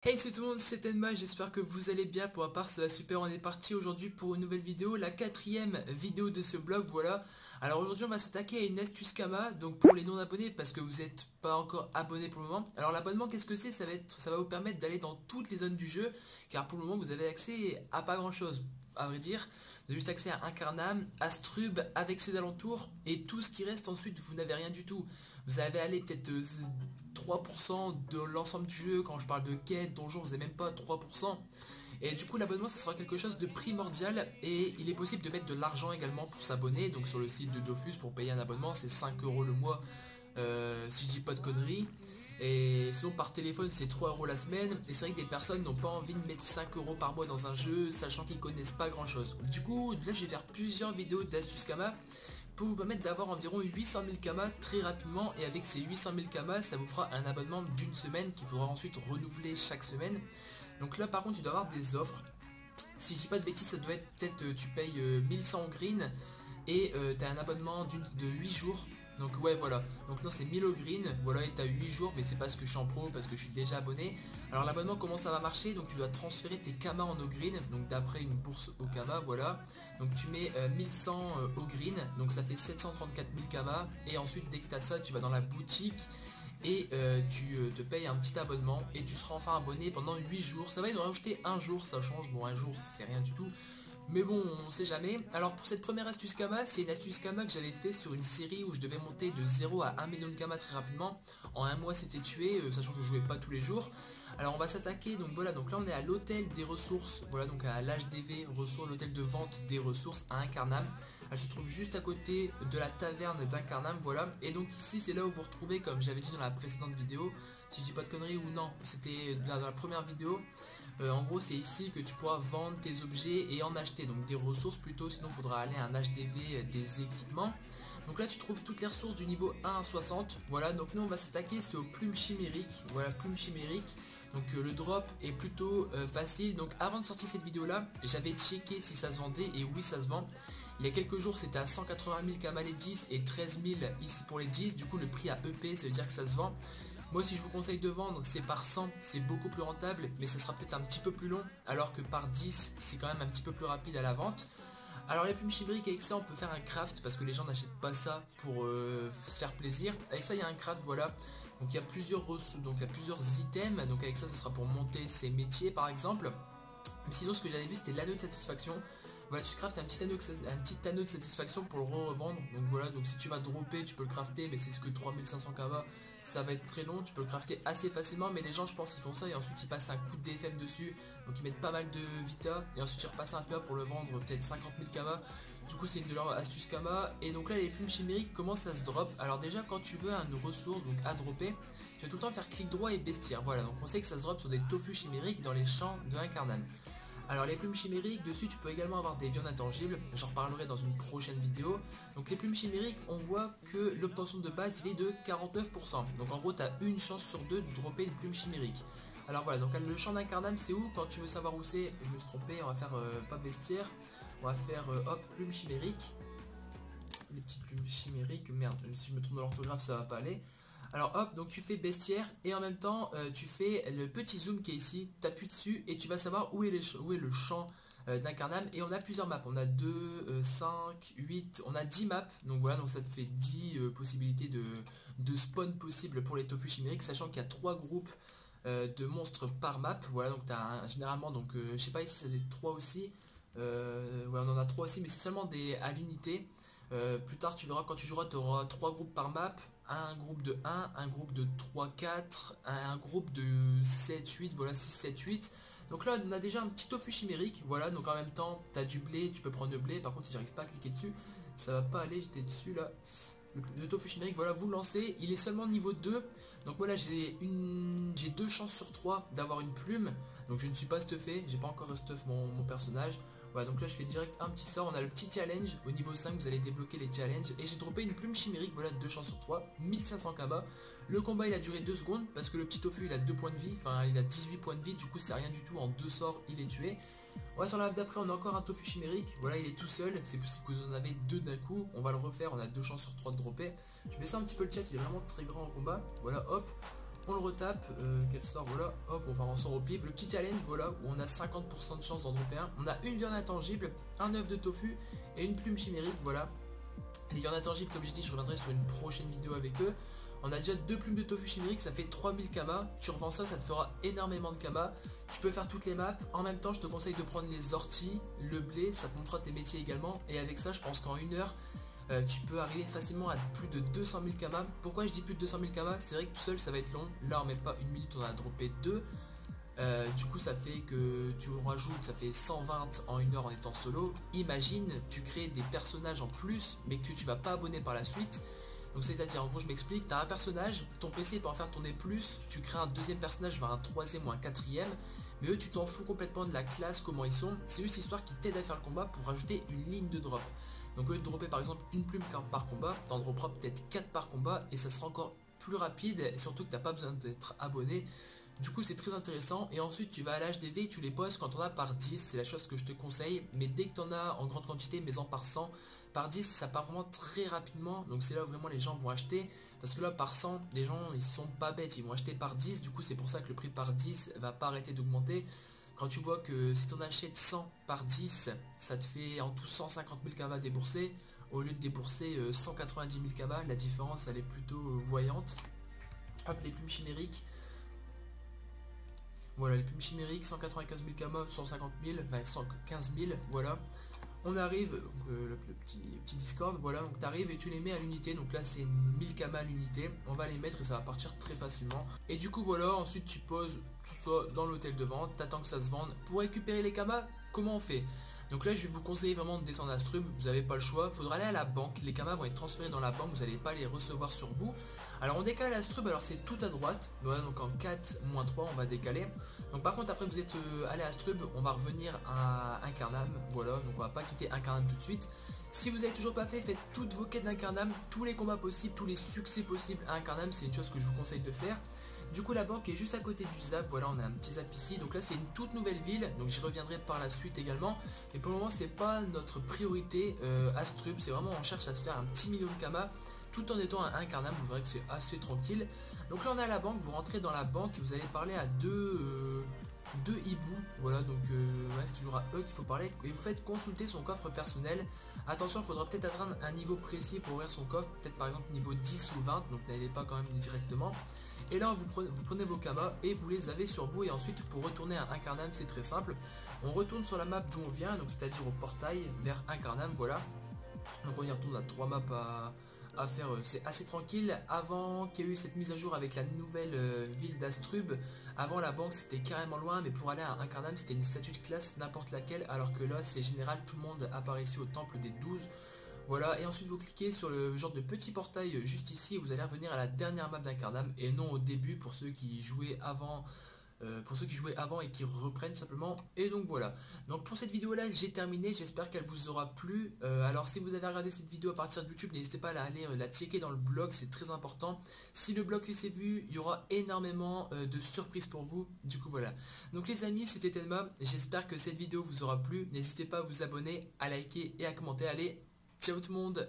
Hey c'est tout le monde, c'est Tenma, j'espère que vous allez bien. Pour ma part ça va super, on est parti aujourd'hui pour une nouvelle vidéo, la quatrième vidéo de ce blog, voilà. Alors aujourd'hui on va s'attaquer à une astuce Kama, donc pour les non abonnés parce que vous n'êtes pas encore abonné pour le moment. Alors l'abonnement qu'est-ce que c'est? Ça va vous permettre d'aller dans toutes les zones du jeu, car pour le moment vous avez accès à pas grand chose. À vrai dire, vous avez juste accès à Incarnam, à Strub avec ses alentours, et tout ce qui reste ensuite vous n'avez rien du tout. Vous allez aller peut-être 3% de l'ensemble du jeu. Quand je parle de quête, donjon, vous n'avez même pas 3%. Et du coup l'abonnement ça sera quelque chose de primordial, et il est possible de mettre de l'argent également pour s'abonner. Donc sur le site de Dofus pour payer un abonnement c'est 5 € le mois, si je dis pas de conneries. Et sinon par téléphone c'est 3 € la semaine. Et c'est vrai que des personnes n'ont pas envie de mettre 5 € par mois dans un jeu, sachant qu'ils connaissent pas grand chose. Du coup là je vais faire plusieurs vidéos d'astuces Kama pour vous permettre d'avoir environ 800 000 Kama très rapidement. Et avec ces 800 000 Kama ça vous fera un abonnement d'une semaine qu'il faudra ensuite renouveler chaque semaine. Donc là par contre tu dois avoir des offres. Si je dis pas de bêtises ça doit être peut-être tu payes 1100 green et tu as un abonnement de 8 jours. Donc ouais voilà, donc non c'est 1000 au green, voilà, et t'as 8 jours, mais c'est parce que je suis en pro, parce que je suis déjà abonné. Alors l'abonnement comment ça va marcher? Donc tu dois transférer tes Kama en au green, donc d'après une bourse au Kama, voilà. Donc tu mets 1100 au green, donc ça fait 734 000 Kama, et ensuite dès que tu as ça tu vas dans la boutique et tu te payes un petit abonnement et tu seras enfin abonné pendant 8 jours. Ça va, ils ont rajouté un jour, ça change, bon un jour c'est rien du tout. Mais bon, on sait jamais. Alors pour cette première astuce Kama, c'est une astuce Kama que j'avais fait sur une série où je devais monter de 0 à 1 million de Kama très rapidement. En un mois c'était tué, sachant que je jouais pas tous les jours. Alors on va s'attaquer, donc voilà, donc là on est à l'hôtel des ressources, voilà, donc à l'HDV, ressources, l'hôtel de vente des ressources à Incarnam. Elle se trouve juste à côté de la taverne d'Incarnam, voilà. Et donc ici c'est là où vous retrouvez, comme j'avais dit dans la précédente vidéo, si je dis pas de conneries ou non, c'était dans la première vidéo. En gros c'est ici que tu pourras vendre tes objets et en acheter, donc des ressources plutôt, sinon il faudra aller à un HDV des équipements. Donc là tu trouves toutes les ressources du niveau 1 à 60. Voilà, donc nous on va s'attaquer, c'est aux plumes chimériques. Voilà, plumes chimériques. Donc le drop est plutôt facile. Donc avant de sortir cette vidéo là, j'avais checké si ça se vendait, et oui ça se vend. Il y a quelques jours c'était à 180 000 Kama les 10 et 13 000 ici pour les 10. Du coup le prix à EP, ça veut dire que ça se vend. Moi si je vous conseille de vendre, c'est par 100, c'est beaucoup plus rentable, mais ça sera peut-être un petit peu plus long, alors que par 10 c'est quand même un petit peu plus rapide à la vente. Alors les plumes chimériques, avec ça on peut faire un craft, parce que les gens n'achètent pas ça pour se faire plaisir. Avec ça il y a un craft, voilà. Donc il y a plusieurs ressources, donc il y a plusieurs items. Donc avec ça ce sera pour monter ses métiers par exemple. Mais sinon ce que j'avais vu c'était l'anneau de satisfaction. Voilà, tu craftes un petit anneau de satisfaction pour le revendre. Donc voilà, donc si tu vas dropper tu peux le crafter, mais c'est ce que 3500 Kama, ça va être très long. Tu peux le crafter assez facilement, mais les gens je pense ils font ça et ensuite ils passent un coup de DFM dessus. Donc ils mettent pas mal de Vita et ensuite ils repassent un PA pour le vendre peut-être 50 000 Kama. Du coup c'est une de leurs astuces Kama. Et donc là les plumes chimériques, comment ça se drop? Alors déjà quand tu veux une ressource donc à dropper, tu vas tout le temps faire clic droit et bestiaire. Voilà, donc on sait que ça se drop sur des tofu chimériques dans les champs de Incarnam. Alors les plumes chimériques, dessus tu peux également avoir des viandes intangibles, j'en reparlerai dans une prochaine vidéo. Donc les plumes chimériques, on voit que l'obtention de base il est de 49%. Donc en gros tu as une chance sur deux de dropper une plume chimérique. Alors voilà, donc le champ d'Incarnam c'est où? Quand tu veux savoir où c'est, je me suis trompé, on va faire pas bestiaire, on va faire hop, plume chimérique. Les petites plumes chimériques, merde, si je me trompe dans l'orthographe ça va pas aller. Alors hop, donc tu fais bestiaire et en même temps tu fais le petit zoom qui est ici, tu appuies dessus et tu vas savoir où est le champ d'Incarnam. Et on a plusieurs maps, on a 2, 5, 8, on a 10 maps. Donc voilà, donc ça te fait 10 possibilités de spawn possibles pour les tofu chimériques, sachant qu'il y a 3 groupes de monstres par map. Voilà, donc tu as généralement, donc je sais pas si c'est des 3 aussi, ouais, on en a 3 aussi, mais c'est seulement à l'unité. Plus tard tu verras, quand tu joueras tu auras 3 groupes par map, un groupe de 1 groupe de 3, 4, un groupe de 7, 8, voilà 6, 7, 8. Donc là on a déjà un petit tofu chimérique, voilà, donc en même temps tu as du blé, tu peux prendre le blé. Par contre si j'arrive pas à cliquer dessus, ça va pas aller, j'étais dessus là. Le tofu chimérique, voilà, vous le lancez, il est seulement niveau 2. Donc voilà, j'ai 2 chances sur 3 d'avoir une plume. Donc je ne suis pas stuffé, j'ai pas encore stuff mon personnage. Voilà, donc là je fais direct un petit sort. On a le petit challenge, au niveau 5 vous allez débloquer les challenges. Et j'ai droppé une plume chimérique, voilà, 2 chances sur 3, 1500 Kama. Le combat il a duré 2 secondes, parce que le petit tofu il a 2 points de vie, enfin il a 18 points de vie, du coup c'est rien du tout, en 2 sorts il est tué. Ouais, sur la map d'après on a encore un tofu chimérique, voilà il est tout seul, c'est possible que vous en avez 2 d'un coup. On va le refaire, on a 2 chances sur 3 de dropper. Je mets ça un petit peu le chat, il est vraiment très grand en combat. Voilà, hop, On le retape, quel sort, voilà, hop, on sort au pif. Le petit challenge, voilà, où on a 50% de chance d'en dropper un. On a une viande intangible, un œuf de tofu et une plume chimérique, voilà. Les viandes intangibles, comme j'ai dit, je reviendrai sur une prochaine vidéo avec eux. On a déjà 2 plumes de tofu chimérique, ça fait 3000 kamas. Tu revends ça, ça te fera énormément de kamas. Tu peux faire toutes les maps. En même temps, je te conseille de prendre les orties, le blé, ça te montrera tes métiers également. Et avec ça, je pense qu'en 1 heure, tu peux arriver facilement à plus de 200 000 kamas. Pourquoi je dis plus de 200 000 kamas? C'est vrai que tout seul, ça va être long. Là, en même pas une minute, on a droppé 2. Du coup ça fait que tu rajoutes, ça fait 120 en 1 heure en étant solo. Imagine, tu crées des personnages en plus mais que tu vas pas abonner par la suite. Donc c'est à dire, en gros je m'explique, tu as un personnage, ton PC peut en faire tourner plus, tu crées un deuxième personnage, vers un troisième ou un quatrième. Mais eux tu t'en fous complètement de la classe, comment ils sont. C'est juste histoire qui t'aide à faire le combat pour rajouter une ligne de drop. Donc au lieu de dropper par exemple une plume par combat, t'en dropperas peut-être 4 par combat et ça sera encore plus rapide. Et surtout que t'as pas besoin d'être abonné. Du coup c'est très intéressant. Et ensuite tu vas à l'HDV et tu les poses quand on a par 10. C'est la chose que je te conseille. Mais dès que tu en as en grande quantité, mais en par 100, par 10 ça part vraiment très rapidement. Donc c'est là où vraiment les gens vont acheter. Parce que là par 100 les gens ils sont pas bêtes, ils vont acheter par 10. Du coup c'est pour ça que le prix par 10 va pas arrêter d'augmenter. Quand tu vois que si tu en achètes 100 par 10, ça te fait en tout 150 000 kamas déboursés. Au lieu de débourser 190 000 kamas, la différence elle est plutôt voyante. Hop, les plumes chimériques. Voilà, les plumes chimériques, 195 000 kamas, 150 000, enfin 115 000, voilà. On arrive, le petit Discord, voilà, donc tu arrives et tu les mets à l'unité, donc là c'est 1000 kamas à l'unité, on va les mettre et ça va partir très facilement. Et du coup voilà, ensuite tu poses tout ça dans l'hôtel de vente, t'attends que ça se vende. Pour récupérer les kamas, comment on fait? Donc là je vais vous conseiller vraiment de descendre à Strub, vous n'avez pas le choix, il faudra aller à la banque, les kamas vont être transférés dans la banque, vous n'allez pas les recevoir sur vous. Alors on décale à Strub, alors c'est tout à droite, voilà, donc en 4-3 on va décaler. Donc par contre après vous êtes allé à Strub, on va revenir à Incarnam, voilà, donc on va pas quitter Incarnam tout de suite. Si vous n'avez toujours pas fait, faites toutes vos quêtes d'Incarnam, tous les combats possibles, tous les succès possibles à Incarnam, c'est une chose que je vous conseille de faire. Du coup la banque est juste à côté du Zap, voilà, on a un petit Zap ici, donc là c'est une toute nouvelle ville, donc j'y reviendrai par la suite également. Mais pour le moment c'est pas notre priorité à Strub, c'est vraiment on cherche à se faire un petit million de kamas tout en étant à Incarnam, vous verrez que c'est assez tranquille. Donc là on est à la banque, vous rentrez dans la banque et vous allez parler à deux hiboux, voilà, donc ouais, c'est toujours à eux qu'il faut parler, et vous faites consulter son coffre personnel. Attention, il faudra peut-être atteindre un niveau précis pour ouvrir son coffre, peut-être par exemple niveau 10 ou 20, donc n'allez pas quand même directement. Et là vous prenez vos kamas et vous les avez sur vous, et ensuite pour retourner à Incarnam c'est très simple, on retourne sur la map d'où on vient, donc c'est-à-dire au portail vers Incarnam, voilà. Donc on y retourne, on a 3 maps à faire, c'est assez tranquille. Avant qu'il y ait eu cette mise à jour avec la nouvelle ville d'Astrub, avant la banque c'était carrément loin, mais pour aller à Incarnam c'était une statue de classe n'importe laquelle, alors que là c'est général, tout le monde apparaît ici au temple des 12. Voilà, et ensuite vous cliquez sur le genre de petit portail juste ici et vous allez revenir à la dernière map d'Incarnam et non au début pour ceux qui jouaient avant. Et qui reprennent tout simplement. Et donc voilà, donc pour cette vidéo là j'ai terminé, j'espère qu'elle vous aura plu. Alors si vous avez regardé cette vidéo à partir de YouTube, n'hésitez pas à aller la checker dans le blog, c'est très important. Si le blog s'est vu, il y aura énormément de surprises pour vous. Du coup voilà, donc les amis, c'était Telma, j'espère que cette vidéo vous aura plu. N'hésitez pas à vous abonner, à liker et à commenter. Allez, ciao tout le monde.